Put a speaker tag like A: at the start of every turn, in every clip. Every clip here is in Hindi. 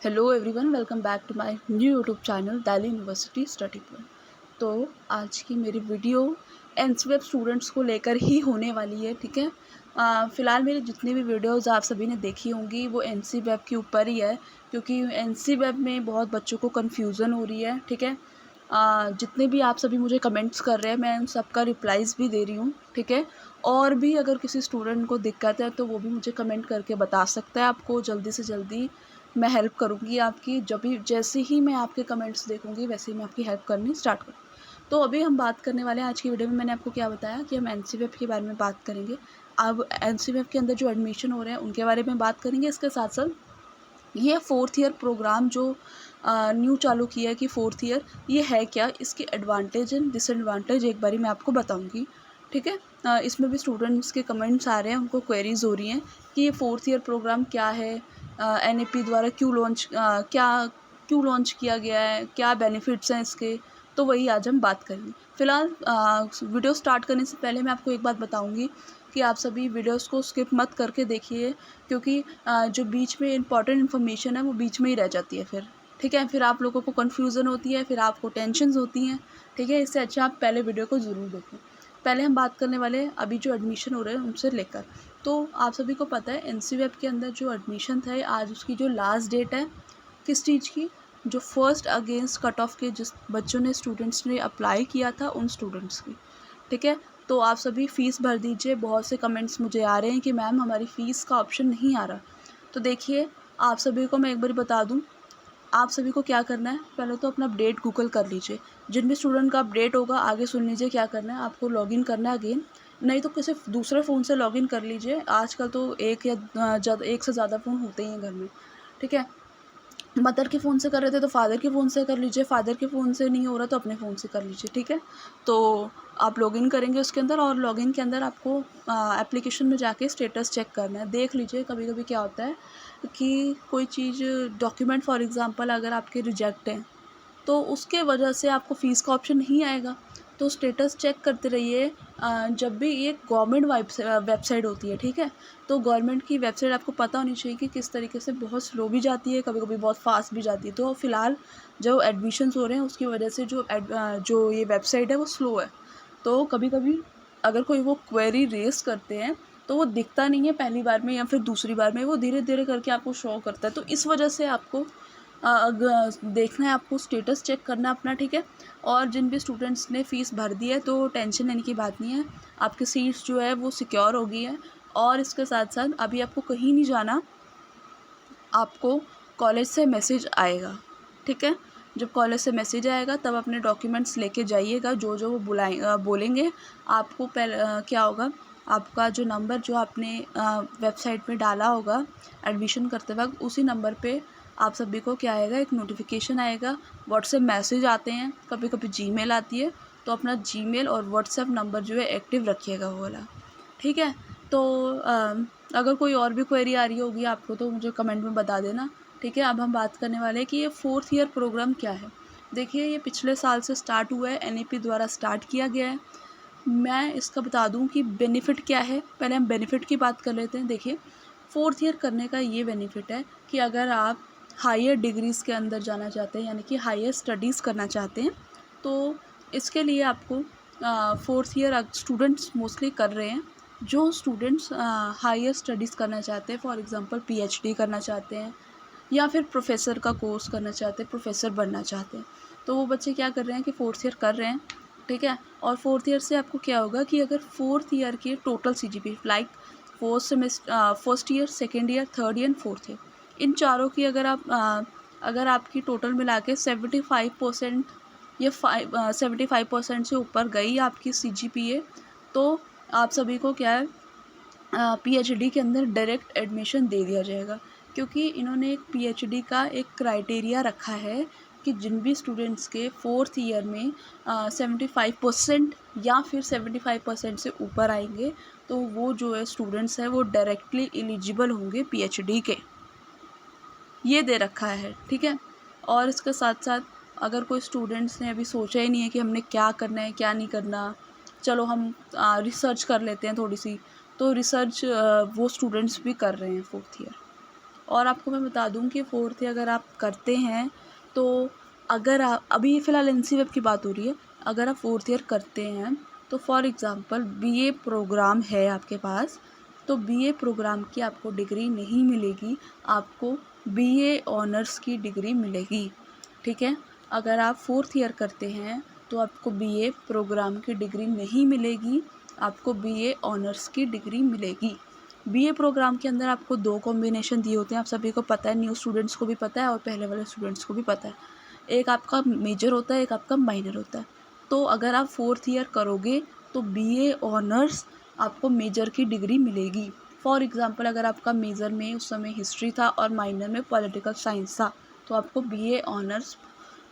A: Hello everyone, welcome back to my new YouTube channel Delhi university study point. तो आज की मेरी वीडियो एनसीवेब स्टूडेंट्स को लेकर ही होने वाली है। ठीक है। फ़िलहाल मेरी जितनी भी वीडियोस आप सभी ने देखी होंगी वो एनसीवेब के ऊपर ही है, क्योंकि एनसीवेब में बहुत बच्चों को कन्फ्यूज़न हो रही है। ठीक है। जितने भी आप सभी मुझे कमेंट्स कर रहे हैं मैं उन सबका रिप्लाइज़ भी दे रही हूँ। ठीक है। और भी अगर किसी स्टूडेंट को दिक्कत है तो वो भी मुझे कमेंट करके बता सकता है। आपको जल्दी से जल्दी मैं हेल्प करूँगी आपकी। जब भी जैसे ही मैं आपके कमेंट्स देखूँगी वैसे ही मैं आपकी हेल्प करनी स्टार्ट करूँ। तो अभी हम बात करने वाले हैं आज की वीडियो में। मैंने आपको क्या बताया कि हम एनसीवेब के बारे में बात करेंगे। अब एनसीवेब के अंदर जो एडमिशन हो रहे हैं उनके बारे में बात करेंगे। इसके साथ साथ ये 4th ईयर प्रोग्राम जो न्यू चालू किया है कि 4th ईयर ये है क्या, इसके एडवांटेज एंड डिसएडवांटेज एक बारी मैं आपको बताऊंगी। ठीक है। इसमें भी स्टूडेंट्स के कमेंट्स आ रहे हैं, उनको क्वेरीज हो रही हैं कि ये 4th ईयर प्रोग्राम क्या है, एनईपी द्वारा क्यों लॉन्च किया गया है, क्या बेनिफिट्स हैं इसके। तो वही आज हम बात करेंगे। फ़िलहाल वीडियो स्टार्ट करने से पहले मैं आपको एक बात बताऊंगी कि आप सभी वीडियोस को स्किप मत करके देखिए, क्योंकि जो बीच में इम्पॉर्टेंट इन्फॉर्मेशन है वो बीच में ही रह जाती है फिर। ठीक है। फिर आप लोगों को कन्फ्यूज़न होती है, फिर आपको टेंशन्स होती हैं। ठीक है। इससे अच्छा आप पहले वीडियो को ज़रूर देखें। पहले हम बात करने वाले हैं अभी जो एडमिशन हो रहे हैं उनसे लेकर। तो आप सभी को पता है एनसीवेब के अंदर जो एडमिशन था आज उसकी जो लास्ट डेट है किस चीज़ की, जो फर्स्ट अगेंस्ट कट ऑफ के जिस बच्चों ने स्टूडेंट्स ने अप्लाई किया था उन स्टूडेंट्स की। ठीक है। तो आप सभी फ़ीस भर दीजिए। बहुत से कमेंट्स मुझे आ रहे हैं कि मैम हमारी फ़ीस का ऑप्शन नहीं आ रहा। तो देखिए, आप सभी को मैं एक बार बता दूं, आप सभी को क्या करना है, पहले तो अपना अपडेट गूगल कर लीजिए। जिन भी स्टूडेंट का अपडेट होगा आगे सुन लीजिए क्या करना है। आपको लॉगिन करना है अगेन, नहीं तो किसी दूसरे फ़ोन से लॉगिन कर लीजिए। आजकल तो एक से ज़्यादा फ़ोन होते ही हैं घर में। ठीक है। मदर के फ़ोन से कर रहे थे तो फादर के फ़ोन से कर लीजिए, फादर के फ़ोन से नहीं हो रहा तो अपने फ़ोन से कर लीजिए। ठीक है। तो आप लॉगिन करेंगे उसके अंदर, और लॉगिन के अंदर आपको एप्लीकेशन में जाके स्टेटस चेक करना है। देख लीजिए कभी कभी क्या होता है कि कोई चीज़ डॉक्यूमेंट फॉर एग्ज़ाम्पल अगर आपके रिजेक्ट हैं तो उसके वजह से आपको फ़ीस का ऑप्शन नहीं आएगा। तो स्टेटस चेक करते रहिए। जब भी ये गवर्नमेंट वेबसाइट होती है। ठीक है। तो गवर्नमेंट की वेबसाइट आपको पता होनी चाहिए कि किस तरीके से बहुत स्लो भी जाती है, कभी कभी बहुत फास्ट भी जाती है। तो फ़िलहाल जो एडमिशन्स हो रहे हैं उसकी वजह से जो ये वेबसाइट है वो स्लो है। तो कभी कभी अगर कोई वो क्वेरी रेस करते हैं तो वो दिखता नहीं है पहली बार में या फिर दूसरी बार में, वो धीरे धीरे करके आपको शो करता है। तो इस वजह से आपको देखना है, आपको स्टेटस चेक करना है अपना। ठीक है। और जिन भी स्टूडेंट्स ने फ़ीस भर दी है तो टेंशन लेने की बात नहीं है, आपकी सीट्स जो है वो सिक्योर हो गई है। और इसके साथ साथ अभी आपको कहीं नहीं जाना, आपको कॉलेज से मैसेज आएगा। ठीक है। जब कॉलेज से मैसेज आएगा तब अपने डॉक्यूमेंट्स लेके जाइएगा, जो जो वो बोलेंगे। आपको पहले क्या होगा, आपका जो नंबर जो आपने वेबसाइट में डाला होगा एडमिशन करते वक्त, उसी नंबर पे आप सभी को क्या आएगा, एक नोटिफिकेशन आएगा। व्हाट्सएप मैसेज आते हैं, कभी कभी जीमेल आती है। तो अपना जीमेल और व्हाट्सएप नंबर जो है एक्टिव रखिएगा वो वाला। ठीक है। तो अगर कोई और भी क्वेरी आ रही होगी आपको तो मुझे कमेंट में बता देना। ठीक है। अब हम बात करने वाले हैं कि ये 4th ईयर प्रोग्राम क्या है। देखिए, ये पिछले साल से स्टार्ट हुआ है, एनईपी द्वारा स्टार्ट किया गया है। मैं इसका बता दूं कि बेनिफिट क्या है। पहले हम बेनिफिट की बात कर लेते हैं। देखिए, 4th ईयर करने का ये बेनिफिट है कि अगर आप हायर डिग्रीज़ के अंदर जाना चाहते हैं, यानी कि हायर स्टडीज़ करना चाहते हैं, तो इसके लिए आपको 4th ईयर स्टूडेंट्स मोस्टली कर रहे हैं। जो स्टूडेंट्स हायर स्टडीज़ करना चाहते हैं, फॉर एग्ज़ाम्पल पीएचडी करना चाहते हैं या फिर प्रोफ़ेसर का कोर्स करना चाहते हैं, प्रोफ़ेसर बनना चाहते हैं, तो वो बच्चे क्या कर रहे हैं कि 4th ईयर कर रहे हैं। ठीक है। और 4th ईयर से आपको क्या होगा कि अगर 4th ईयर के total CGP like first year, second year, third year, 4th year, इन चारों की अगर आपकी टोटल मिला के 75% या 75% से ऊपर गई आपकी सीजीपीए, तो आप सभी को क्या है, पीएचडी के अंदर डायरेक्ट एडमिशन दे दिया जाएगा। क्योंकि इन्होंने एक पीएचडी का एक क्राइटेरिया रखा है कि जिन भी स्टूडेंट्स के 4th ईयर में 75% या फिर 75% से ऊपर आएंगे तो वो जो है स्टूडेंट्स हैं वो डायरेक्टली एलिजिबल होंगे पीएचडी के। ये दे रखा है। ठीक है। और इसके साथ साथ अगर कोई स्टूडेंट्स ने अभी सोचा ही नहीं है कि हमने क्या करना है क्या नहीं करना, चलो हम रिसर्च कर लेते हैं थोड़ी सी, तो रिसर्च वो स्टूडेंट्स भी कर रहे हैं 4th ईयर। और आपको मैं बता दूं कि फोर्थ ईयर अगर आप करते हैं तो अगर आप अभी फ़िलहाल एनसीवेब की बात हो रही है, अगर आप फोर्थ ईयर करते हैं तो फॉर एग्ज़ाम्पल बीए प्रोग्राम है आपके पास, तो बीए प्रोग्राम की आपको डिग्री नहीं मिलेगी, आपको बीए ऑनर्स की डिग्री मिलेगी। ठीक है, अगर आप फोर्थ ईयर करते हैं तो आपको बीए प्रोग्राम की डिग्री नहीं मिलेगी, आपको बीए ऑनर्स की डिग्री मिलेगी। बीए प्रोग्राम के अंदर आपको 2 कॉम्बिनेशन दिए होते हैं, आप सभी को पता है, न्यू स्टूडेंट्स को भी पता है और पहले वाले स्टूडेंट्स को भी पता है। एक आपका मेजर होता है, एक आपका माइनर होता है। तो अगर आप फोर्थ ईयर करोगे तो बीए ऑनर्स आपको मेजर की डिग्री मिलेगी। फॉर एग्ज़ाम्पल अगर आपका मेजर में उस समय हिस्ट्री था और माइनर में पॉलिटिकल साइंस था, तो आपको बीए ऑनर्स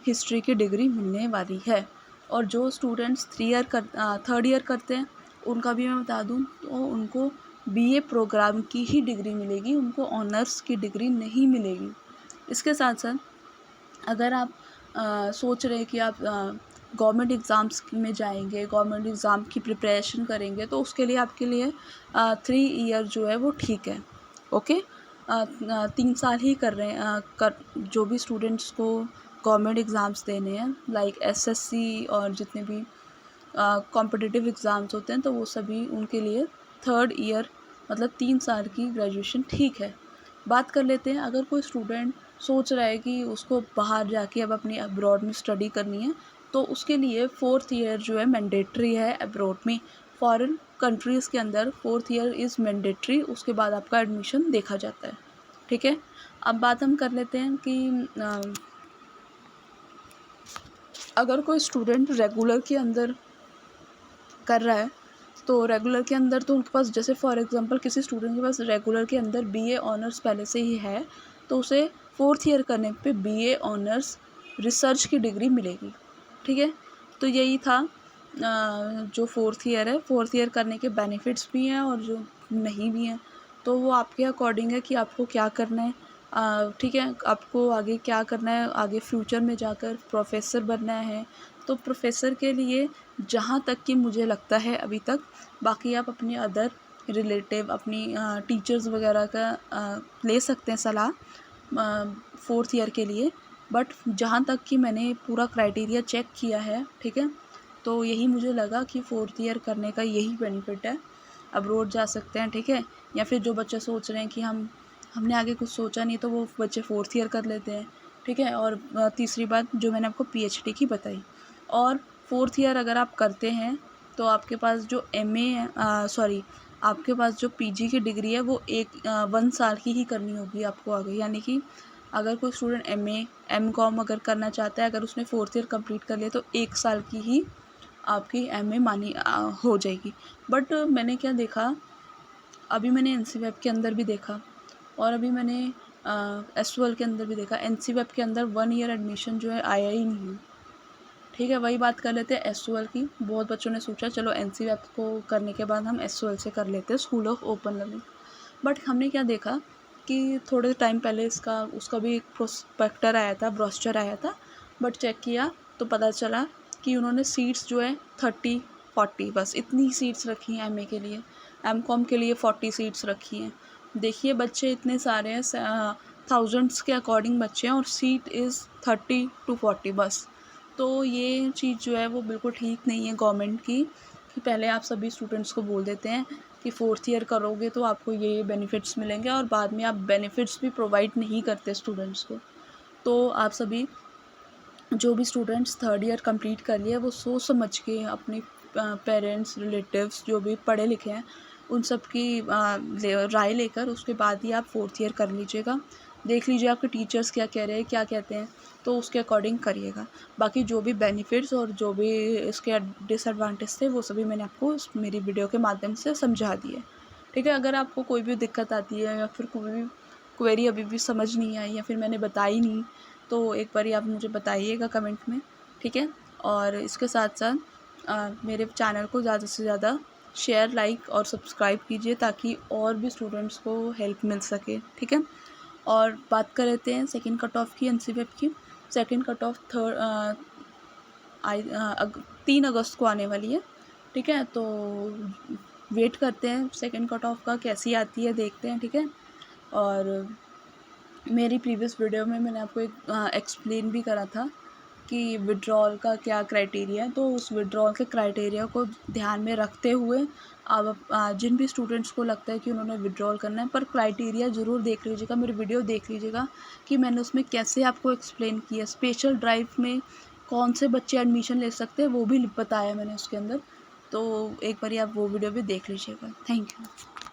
A: हिस्ट्री की डिग्री मिलने वाली है। और जो स्टूडेंट्स थर्ड ईयर करते हैं उनका भी मैं बता दूं तो उनको बीए प्रोग्राम की ही डिग्री मिलेगी, उनको ऑनर्स की डिग्री नहीं मिलेगी। इसके साथ साथ अगर आप सोच रहे हैं कि आप गवर्नमेंट एग्ज़ाम्स में जाएंगे, गवर्नमेंट एग्ज़ाम की प्रिपरेशन करेंगे, तो उसके लिए आपके लिए 3 ईयर जो है वो ठीक है। ओके, 3 साल ही कर रहे हैं जो भी स्टूडेंट्स को गवर्नमेंट एग्ज़ाम्स देने हैं, लाइक एसएससी और जितने भी कॉम्पिटिटिव एग्ज़ाम्स होते हैं, तो वो सभी उनके लिए थर्ड ईयर मतलब 3 साल की ग्रेजुएशन ठीक है। बात कर लेते हैं, अगर कोई स्टूडेंट सोच रहा है कि उसको बाहर जाके अब अपनी अब्रॉड में स्टडी करनी है, तो उसके लिए फोर्थ ईयर जो है मैंडेटरी है अब्रॉड में। फॉरेन कंट्रीज़ के अंदर फोर्थ ईयर इज़ मैंडेटरी, उसके बाद आपका एडमिशन देखा जाता है। ठीक है, अब बात हम कर लेते हैं कि अगर कोई स्टूडेंट रेगुलर के अंदर कर रहा है, तो रेगुलर के अंदर तो उनके पास, जैसे फॉर एग्जांपल किसी स्टूडेंट के पास रेगुलर के अंदर बीए ऑनर्स पहले से ही है, तो उसे फोर्थ ईयर करने पे बीए ऑनर्स रिसर्च की डिग्री मिलेगी। ठीक है, तो यही था जो फोर्थ ईयर है, फोर्थ ईयर करने के बेनिफिट्स भी हैं और जो नहीं भी हैं, तो वो आपके अकॉर्डिंग है कि आपको क्या करना है। ठीक है, आपको आगे क्या करना है, आगे फ्यूचर में जाकर प्रोफेसर बनना है, तो प्रोफेसर के लिए जहाँ तक कि मुझे लगता है अभी तक, बाकी आप अपने अदर रिलेटिव अपनी टीचर्स वगैरह का ले सकते हैं सलाह फोर्थ ईयर के लिए, बट जहाँ तक कि मैंने पूरा क्राइटेरिया चेक किया है, ठीक है, तो यही मुझे लगा कि फोर्थ ईयर करने का यही बेनिफिट है। अब्रॉड जा सकते हैं, ठीक है, या फिर जो बच्चे सोच रहे हैं कि हमने आगे कुछ सोचा नहीं, तो वो बच्चे फोर्थ ईयर कर लेते हैं। ठीक है, और तीसरी बात जो मैंने आपको पीएचडी की बताई, और फोर्थ ईयर अगर आप करते हैं तो आपके पास जो एमए सॉरी आपके पास जो पीजी की डिग्री है वो 1 साल की ही करनी होगी आपको आगे, यानी कि अगर कोई स्टूडेंट एमए एमकॉम अगर करना चाहता है, अगर उसने फोर्थ ईयर कंप्लीट कर लिया, तो 1 साल की ही आपकी एमए मानी हो जाएगी। बट मैंने क्या देखा, अभी मैंने एनसीवेब के अंदर भी देखा और अभी मैंने एस12 के अंदर भी देखा, एनसीवेब के अंदर 1 ईयर एडमिशन जो है आया ही नहीं है। ठीक है, वही बात कर लेते हैं एस12 की। बहुत बच्चों ने सोचा चलो एनसीवेब को करने के बाद हम एस12 से कर लेते हैं, school of open learning. But हमने क्या देखा कि थोड़े टाइम पहले उसका भी एक प्रोस्पेक्टर आया था, ब्रोशर आया था, बट चेक किया तो पता चला कि उन्होंने सीट्स जो है 30-40 बस इतनी सीट्स रखी हैं एमए के लिए, एमकॉम के लिए 40 सीट्स रखी हैं। देखिए बच्चे इतने सारे हैं, थाउजेंड्स के अकॉर्डिंग बच्चे हैं, और सीट इज़ 30-40 बस। तो ये चीज़ जो है वो बिल्कुल ठीक नहीं है गवर्नमेंट की, कि पहले आप सभी स्टूडेंट्स को बोल देते हैं कि फोर्थ ईयर करोगे तो आपको ये बेनिफिट्स मिलेंगे, और बाद में आप बेनिफिट्स भी प्रोवाइड नहीं करते स्टूडेंट्स को। तो आप सभी जो भी स्टूडेंट्स थर्ड ईयर कंप्लीट कर लिए, वो सोच समझ के अपने पेरेंट्स रिलेटिव्स जो भी पढ़े लिखे हैं उन सब की राय लेकर उसके बाद ही आप फोर्थ ईयर कर लीजिएगा। देख लीजिए आपके टीचर्स क्या कह रहे हैं, क्या कहते हैं, तो उसके अकॉर्डिंग करिएगा। बाकी जो भी बेनिफिट्स और जो भी इसके डिसएडवांटेज थे वो सभी मैंने आपको मेरी वीडियो के माध्यम से समझा दिए। ठीक है, अगर आपको कोई भी दिक्कत आती है या फिर कोई भी क्वेरी अभी भी समझ नहीं आई या फिर मैंने बताई नहीं, तो एक बार आप मुझे बताइएगा कमेंट में। ठीक है, और इसके साथ साथ मेरे चैनल को ज़्यादा से ज़्यादा शेयर, लाइक और सब्सक्राइब कीजिए ताकि और भी स्टूडेंट्स को हेल्प मिल सके। ठीक है, और बात कर लेते हैं सेकंड कट ऑफ की, एनसीवेब की। सेकंड कट ऑफ 3 अगस्त को आने वाली है। ठीक है, तो वेट करते हैं सेकंड कट ऑफ का कैसी आती है, देखते हैं। ठीक है, और मेरी प्रीवियस वीडियो में मैंने आपको एक एक्सप्लेन भी करा था कि विड्रॉल का क्या क्राइटेरिया है। तो उस विड्रॉल के क्राइटेरिया को ध्यान में रखते हुए अब जिन भी स्टूडेंट्स को लगता है कि उन्होंने विड्रॉल करना है, पर क्राइटेरिया ज़रूर देख लीजिएगा, मेरी वीडियो देख लीजिएगा कि मैंने उसमें कैसे आपको एक्सप्लेन किया। स्पेशल ड्राइव में कौन से बच्चे एडमिशन ले सकते हैं वो भी बताया मैंने उसके अंदर। तो एक बारी आप वो वीडियो भी देख लीजिएगा। Thank you.